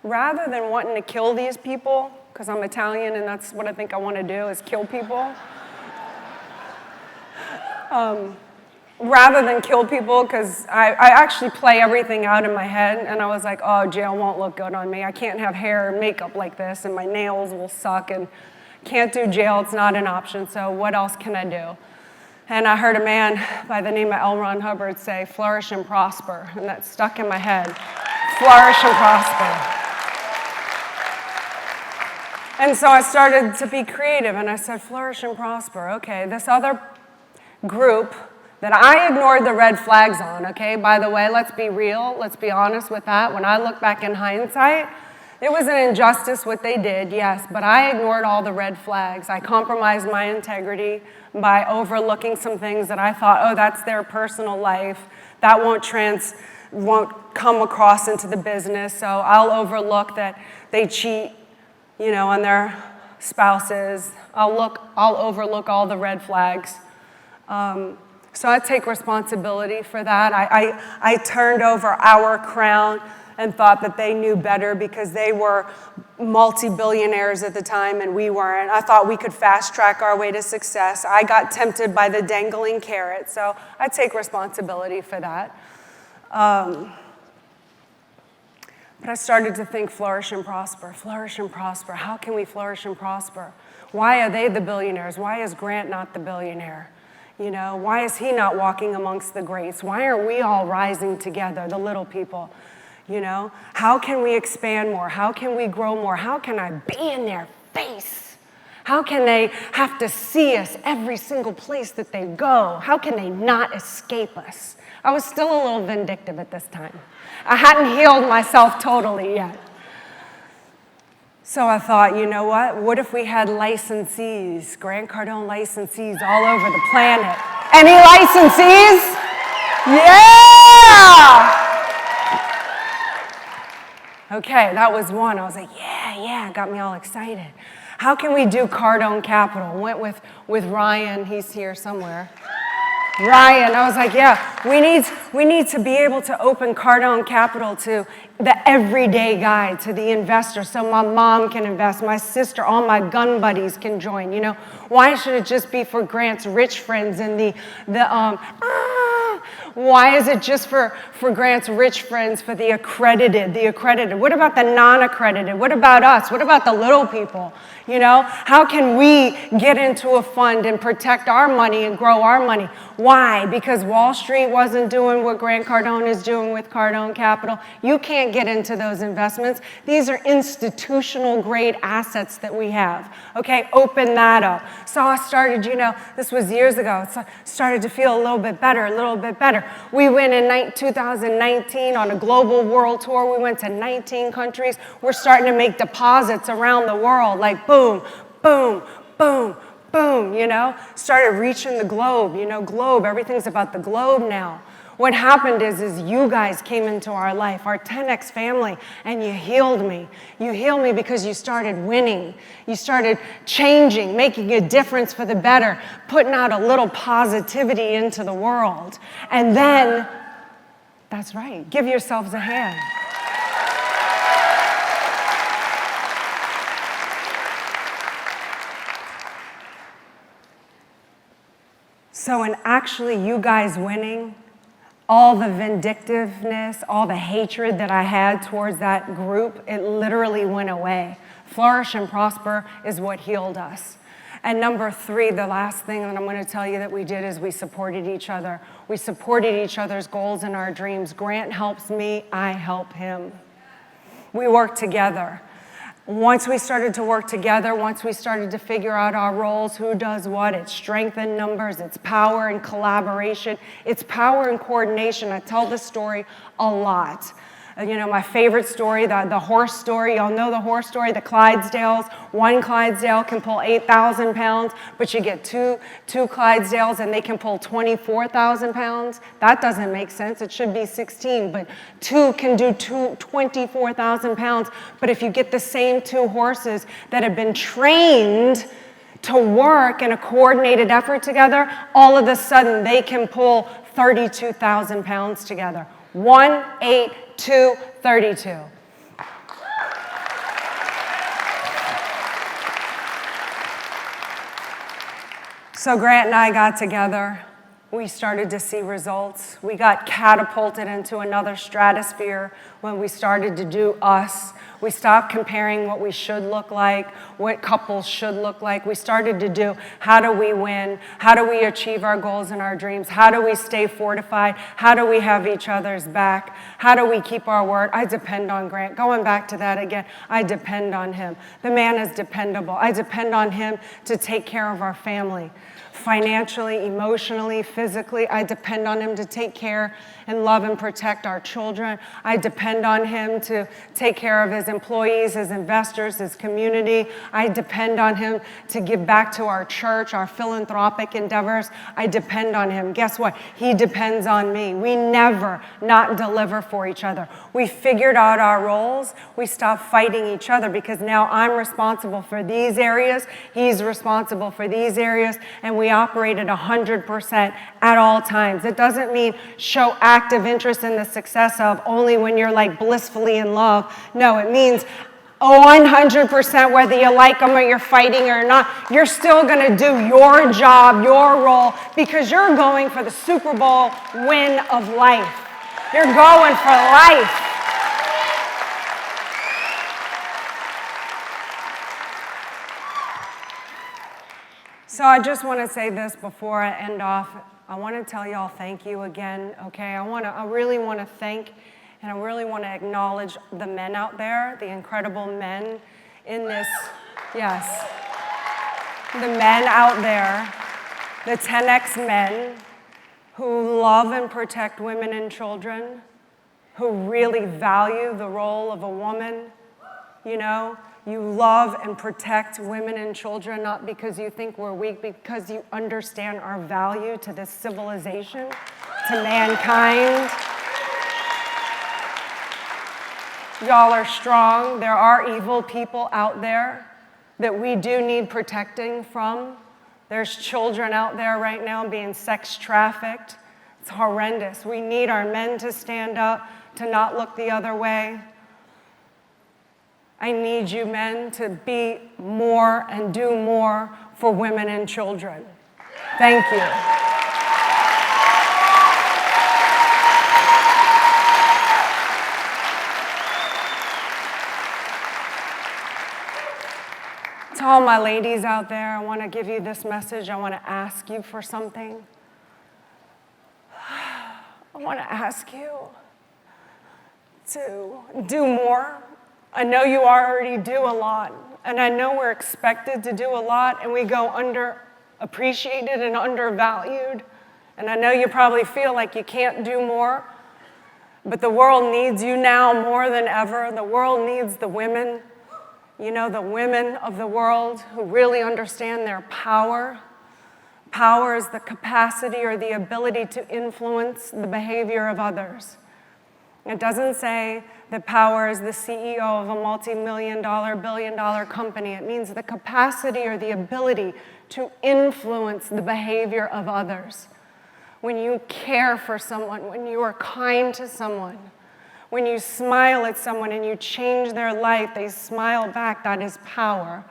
rather than wanting to kill these people, because I'm Italian and that's what I think I want to do is kill people, rather than kill people, because I actually play everything out in my head, and I was like, oh, jail won't look good on me. I can't have hair and makeup like this, and my nails will suck, and can't do jail. It's not an option, so what else can I do? And I heard a man by the name of L. Ron Hubbard say, flourish and prosper, and that stuck in my head. Flourish and prosper. And so I started to be creative, and I said, flourish and prosper. Okay, this other group that I ignored the red flags on, okay? By the way, let's be real, let's be honest with that. When I look back in hindsight, it was an injustice what they did, yes, but I ignored all the red flags. I compromised my integrity by overlooking some things that I thought, oh, that's their personal life. That won't come across into the business, so I'll overlook that they cheat, on their spouses. I'll overlook all the red flags. So I take responsibility for that. I turned over our crown and thought that they knew better because they were multi-billionaires at the time and we weren't. I thought we could fast track our way to success. I got tempted by the dangling carrot, so I take responsibility for that. But I started to think flourish and prosper, flourish and prosper. How can we flourish and prosper? Why are they the billionaires? Why is Grant not the billionaire? Why is he not walking amongst the greats? Why aren't we all rising together, the little people? How can we expand more? How can we grow more? How can I be in their face? How can they have to see us every single place that they go? How can they not escape us? I was still a little vindictive at this time. I hadn't healed myself totally yet. So I thought, you know what? What if we had licensees, Grant Cardone licensees all over the planet? Any licensees? Yeah! Okay, that was one. I was like, yeah, got me all excited. How can we do Cardone Capital? Went with Ryan, he's here somewhere. Ryan, I was like, yeah, we need to be able to open Cardone Capital to the everyday guy, to the investor, so my mom can invest, my sister, all my gun buddies can join. Why should it just be for Grant's rich friends and why is it just for Grant's rich friends, for the accredited? What about the non-accredited? What about us? What about the little people? How can we get into a fund and protect our money and grow our money? Why? Because Wall Street wasn't doing what Grant Cardone is doing with Cardone Capital. You can't get into those investments. These are institutional grade assets that we have. Okay, open that up. So I started, this was years ago, so I started to feel a little bit better. We went in 2019 on a global world tour. We went to 19 countries. We're starting to make deposits around the world, like boom, boom, boom, boom, started reaching the globe, globe, everything's about the globe now. What happened is you guys came into our life, our 10X family, and you healed me. You healed me because you started winning. You started changing, making a difference for the better, putting out a little positivity into the world. And then, that's right, give yourselves a hand. So in actually you guys winning, all the vindictiveness, all the hatred that I had towards that group, it literally went away. Flourish and prosper is what healed us. And number 3, the last thing that I'm going to tell you that we did is we supported each other. We supported each other's goals and our dreams. Grant helps me, I help him. We work together. Once we started to work together, once we started to figure out our roles, who does what, it's strength in numbers, it's power in collaboration, it's power in coordination. I tell this story a lot. My favorite story, the horse story, y'all know the horse story, the Clydesdales. One Clydesdale can pull 8,000 pounds, but you get two Clydesdales and they can pull 24,000 pounds. That doesn't make sense. It should be 16, but 2 can do 24,000 pounds. But if you get the same 2 horses that have been trained to work in a coordinated effort together, all of a sudden they can pull 32,000 pounds together. 1, 8, 2, 32. So Grant and I got together. We started to see results. We got catapulted into another stratosphere when we started to do us. We stopped comparing what we should look like, what couples should look like. We started to do, how do we win? How do we achieve our goals and our dreams? How do we stay fortified? How do we have each other's back? How do we keep our word? I depend on Grant. Going back to that again, I depend on him. The man is dependable. I depend on him to take care of our family. Financially, emotionally, physically, I depend on him to take care and love and protect our children. I depend on him to take care of his employees, his investors, his community. I depend on him to give back to our church, our philanthropic endeavors. I depend on him. Guess what? He depends on me. We never not deliver for each other. We figured out our roles. We stopped fighting each other because now I'm responsible for these areas. He's responsible for these areas. And we operate at 100% at all times. It doesn't mean show active interest in the success of only when you're like blissfully in love. No, it means 100% whether you like them or you're fighting or not, you're still going to do your job, your role, because you're going for the Super Bowl win of life. You're going for life. So I just want to say this before I end off. I want to tell y'all thank you again, okay? I really want to thank and I really want to acknowledge the men out there, the incredible men in this, yes, the men out there, the 10X men who love and protect women and children, who really value the role of a woman, you know? You love and protect women and children, not because you think we're weak, because you understand our value to this civilization, to mankind. Y'all are strong. There are evil people out there that we do need protecting from. There's children out there right now being sex trafficked. It's horrendous. We need our men to stand up, to not look the other way. I need you men to be more and do more for women and children. Thank you. To all my ladies out there, I want to give you this message. I want to ask you for something. I want to ask you to do more. I know you already do a lot, and I know we're expected to do a lot, and we go underappreciated and undervalued, and I know you probably feel like you can't do more, but the world needs you now more than ever. The world needs the women, you know, the women of the world who really understand their power. Power is the capacity or the ability to influence the behavior of others. It doesn't say that power is the CEO of a multi-million-dollar, billion-dollar company. It means the capacity or the ability to influence the behavior of others. When you care for someone, when you are kind to someone, when you smile at someone and you change their life, they smile back, that is power.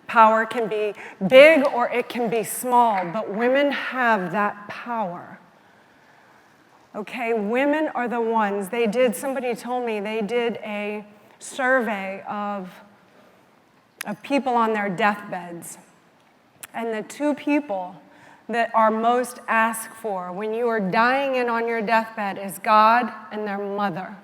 Power can be big or it can be small, but women have that power. Okay, women are the ones, somebody told me they did a survey of people on their deathbeds. And the two people that are most asked for when you are dying and on your deathbed is God and their mother.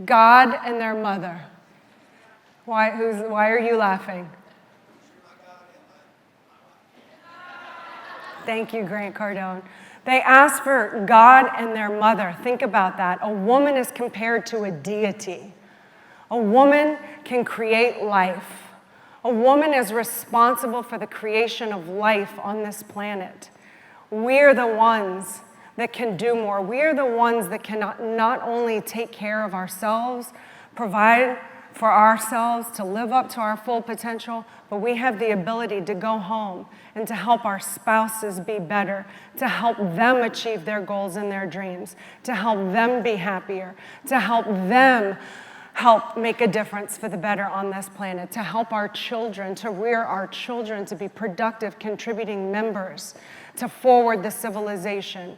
God and their mother. Why are you laughing? Thank you, Grant Cardone. They ask for God and their mother. Think about that. A woman is compared to a deity. A woman can create life. A woman is responsible for the creation of life on this planet. We're the ones that can do more. We're the ones that can not only take care of ourselves, provide for ourselves to live up to our full potential, but we have the ability to go home and to help our spouses be better, to help them achieve their goals and their dreams, to help them be happier, to help them help make a difference for the better on this planet, to help our children, to rear our children to be productive, contributing members, to forward the civilization.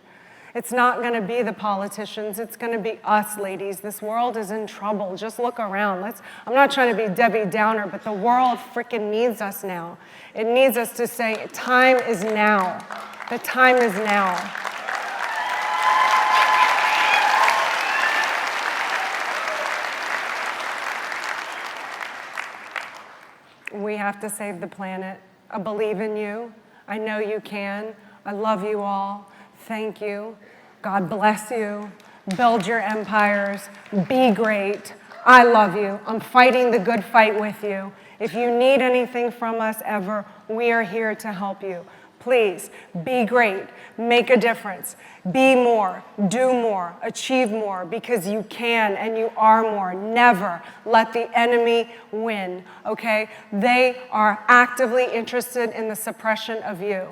It's not going to be the politicians. It's going to be us, ladies. This world is in trouble. Just look around. I'm not trying to be Debbie Downer, but the world freaking needs us now. It needs us to say, time is now. The time is now. We have to save the planet. I believe in you. I know you can. I love you all. Thank you. God bless you. Build your empires. Be great. I love you. I'm fighting the good fight with you. If you need anything from us ever, we are here to help you. Please, be great. Make a difference. Be more. Do more. Achieve more, because you can and you are more. Never let the enemy win, okay? They are actively interested in the suppression of you.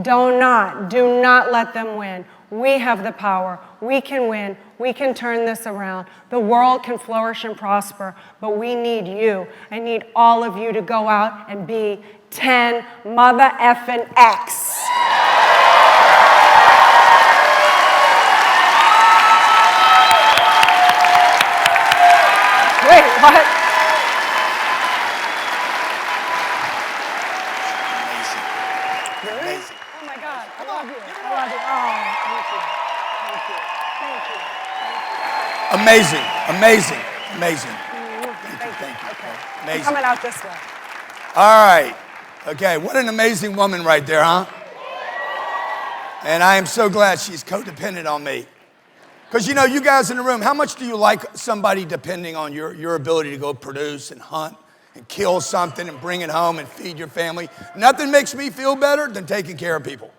Do not let them win. We have the power. We can win. We can turn this around. The world can flourish and prosper, but we need you. I need all of you to go out and be 10 mother effing X. Wait, what? Amazing. Oh my God, I love you. I love you. Oh, thank you. Thank you. Thank you. Thank you. Amazing. Thank you. Okay. Amazing. I'm coming out this way. All right. Okay, what an amazing woman right there, huh? And I am so glad she's codependent on me. Because, you know, you guys in the room, how much do you like somebody depending on your ability to go produce and hunt and kill something and bring it home and feed your family? Nothing makes me feel better than taking care of people.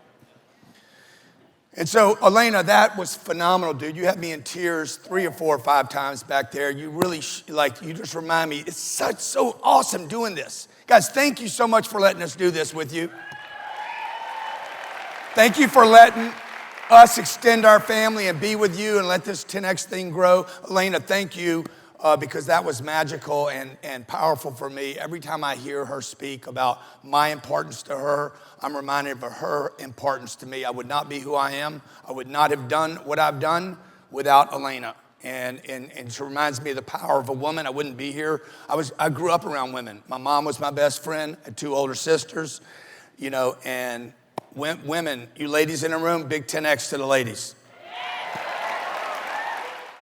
And so, Elena, that was phenomenal, dude. You had me in tears 3 or 4 or 5 times back there. You really, you just remind me, it's so awesome doing this. Guys, thank you so much for letting us do this with you. Thank you for letting us extend our family and be with you and let this 10X thing grow. Elena, thank you, because that was magical and powerful for me. Every time I hear her speak about my importance to her, I'm reminded of her importance to me. I would not be who I am. I would not have done what I've done without Elena. And she reminds me of the power of a woman. I wouldn't be here. I grew up around women. My mom was my best friend. I had 2 older sisters, you know, and women, you ladies in the room, big 10X to the ladies.